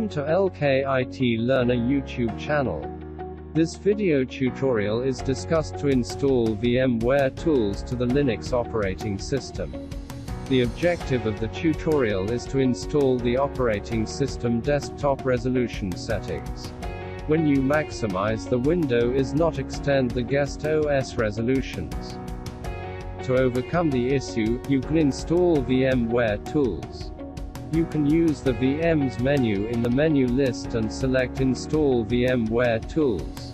Welcome to LKIT Learner YouTube channel. This video tutorial is discussed to install VMware tools to the Linux operating system. The objective of the tutorial is to install the operating system desktop resolution settings. When you maximize the window is not extend the guest OS resolutions. To overcome the issue, you can install VMware tools. You can use the VMs menu in the menu list and select Install VMware Tools.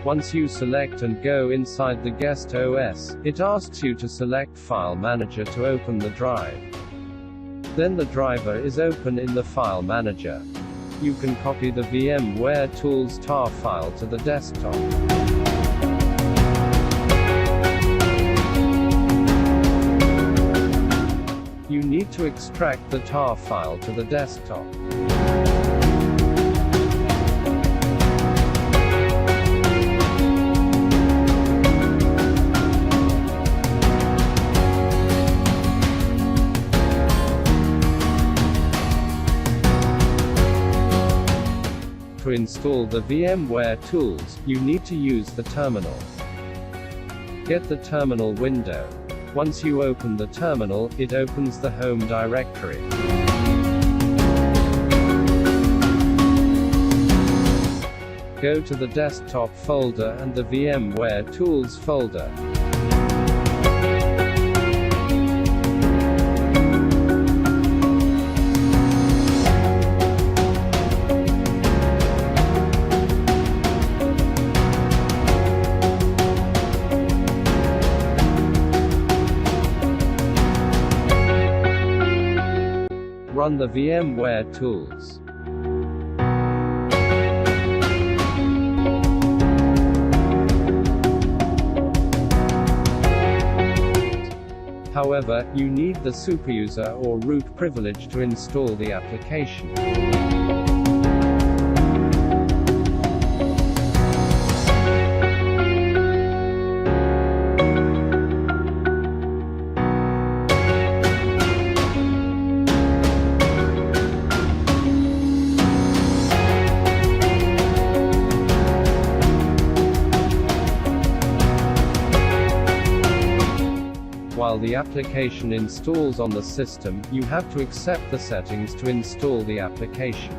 Once you select and go inside the guest OS, it asks you to select File Manager to open the drive. Then the driver is open in the File Manager. You can copy the VMware Tools tar file to the desktop. You need to extract the tar file to the desktop. To install the VMware tools, you need to use the terminal. Get the terminal window. Once you open the terminal, it opens the home directory. Go to the desktop folder and the VMware Tools folder. Run the VMware tools. However, you need the superuser or root privilege to install the application. While the application installs on the system, you have to accept the settings to install the application.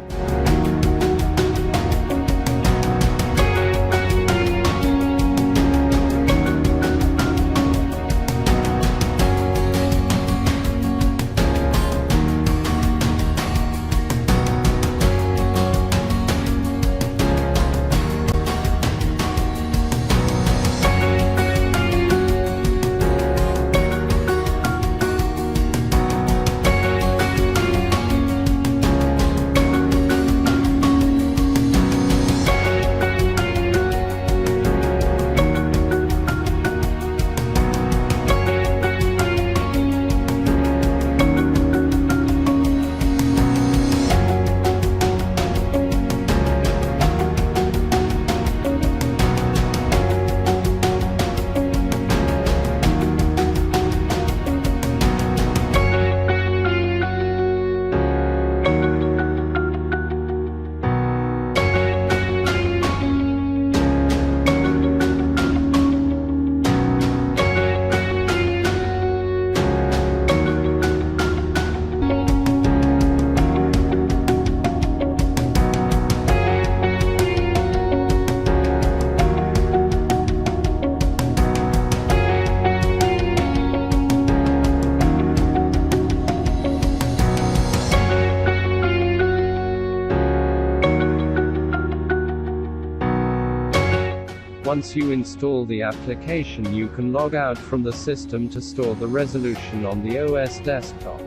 Once you install the application, you can log out from the system to store the resolution on the OS desktop.